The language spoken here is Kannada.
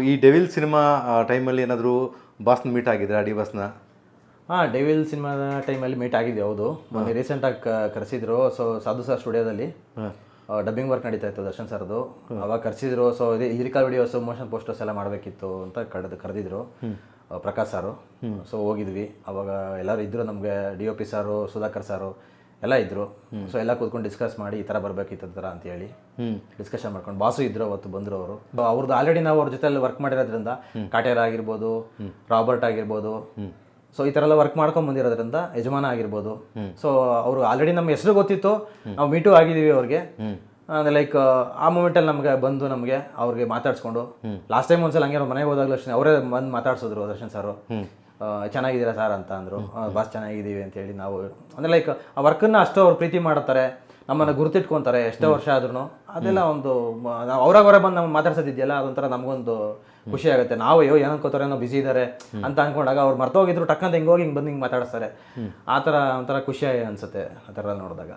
ಈ ಡೆವಿಲ್ ಸಿನಿಮಾ ಟೈಮಲ್ಲಿ ಏನಾದರೂ ಬಾಸ್ನ ಮೀಟ್ ಆಗಿದ್ರೆ ಡಿ ಬಾಸ್ನ? ಹಾಂ, ಡೆವಿಲ್ ಸಿನಿಮಾದ ಟೈಮಲ್ಲಿ ಮೀಟ್ ಆಗಿದ್ದೆ. ಹೌದು, ಮೊನ್ನೆ ರೀಸೆಂಟಾಗಿ ಕರೆಸಿದ್ರು. ಸೊ ಸಾಧು ಸರ್ ಸ್ಟುಡಿಯೋದಲ್ಲಿ ಡಬ್ಬಿಂಗ್ ವರ್ಕ್ ನಡೀತಾ ಇತ್ತು ದರ್ಶನ್ ಸರ್ದು. ಅವಾಗ ಕರೆಸಿದ್ರು. ಸೊ ಇದು ಲಿರಿಕಲ್ ವಿಡಿಯೋಸ್, ಮೋಷನ್ ಪೋಸ್ಟರ್ಸ್ ಎಲ್ಲ ಮಾಡಬೇಕಿತ್ತು ಅಂತ ಕರೆದಿದ್ರು ಪ್ರಕಾಶ್ ಸಾರು. ಸೊ ಹೋಗಿದ್ವಿ. ಅವಾಗ ಎಲ್ಲರೂ ಇದ್ದರು, ನಮಗೆ DOP ಸಾರು, ಸುಧಾಕರ್ ಸಾರು ಎಲ್ಲ ಇದ್ದರು. ಸೊ ಎಲ್ಲ ಕೂತ್ಕೊಂಡು ಡಿಸ್ಕಸ್ ಮಾಡಿ ಈ ಥರ ಬರಬೇಕಿತ್ತು ಥರ ಅಂತೇಳಿ ಡಿಸ್ಕಷನ್ ಮಾಡ್ಕೊಂಡು, ಬಾಸು ಇದ್ರು ಅವತ್ತು ಬಂದರು ಅವರು. ಅವ್ರದ್ದು ಆಲ್ರೆಡಿ ನಾವು ಅವ್ರ ಜೊತೆ ವರ್ಕ್ ಮಾಡಿರೋದ್ರಿಂದ, ಕಾಟೇರ ಆಗಿರ್ಬೋದು, ರಾಬರ್ಟ್ ಆಗಿರ್ಬೋದು, ಸೊ ಈ ಥರ ಎಲ್ಲ ವರ್ಕ್ ಮಾಡ್ಕೊಂಡು ಬಂದಿರೋದ್ರಿಂದ, ಯಜಮಾನ ಆಗಿರ್ಬೋದು. ಸೊ ಅವರು ಆಲ್ರೆಡಿ ನಮ್ಮ ಹೆಸರು ಗೊತ್ತಿತ್ತು, ನಾವು ಮೀಟು ಆಗಿದ್ದೀವಿ ಅವ್ರಿಗೆ. ಲೈಕ್ ಆ ಮೂಮೆಂಟಲ್ಲಿ ನಮಗೆ ಬಂದು ನಮಗೆ ಅವ್ರಿಗೆ ಮಾತಾಡ್ಸ್ಕೊಂಡು, ಲಾಸ್ಟ್ ಟೈಮ್ ಒಂದ್ಸಲ ಹಂಗೆ ಮನೆಗೆ ಹೋದಾಗಲೂ ಅಷ್ಟೇ ಅವರೇ ಬಂದು ಮಾತಾಡ್ಸಿದ್ರು ದರ್ಶನ್ ಸಾರು. ಚೆನ್ನಾಗಿದ್ದೀರಾ ಸರ್ ಅಂತ ಅಂದರು. ಬಾಸ್ ಚೆನ್ನಾಗಿದ್ದೀವಿ ಅಂತೇಳಿ. ನಾವು ಅಂದರೆ ಲೈಕ್ ಆ ವರ್ಕನ್ನು ಅಷ್ಟು ಅವ್ರು ಪ್ರೀತಿ ಮಾಡ್ತಾರೆ, ನಮ್ಮನ್ನು ಗುರುತಿಟ್ಕೊತಾರೆ ಎಷ್ಟೋ ವರ್ಷ ಆದ್ರೂ. ಅದೆಲ್ಲ ಒಂದು ನಾವು ಅವರೇ ಬಂದು ನಾವು ಮಾತಾಡ್ಸೋದಿದೆಯಲ್ಲ, ಅದೊಂಥರ ನಮಗೊಂದು ಖುಷಿ ಆಗುತ್ತೆ. ನಾವು ಏನು ಅನ್ಕೋತಾರೆ, ನಾವು ಬಿಸಿ ಇದ್ದಾರೆ ಅಂತ ಅಂದ್ಕೊಂಡಾಗ ಅವ್ರು ಮರ್ತೋಗಿದ್ರು, ಟಕ್ಕಂತ ಹಿಂಗೆ ಹೋಗಿ ಹಿಂಗೆ ಬಂದು ಹಿಂಗೆ ಮಾತಾಡಿಸ್ತಾರೆ. ಆ ಥರ ಒಂಥರ ಖುಷಿ ಅನಿಸುತ್ತೆ ಆ ಥರ ನೋಡಿದಾಗ.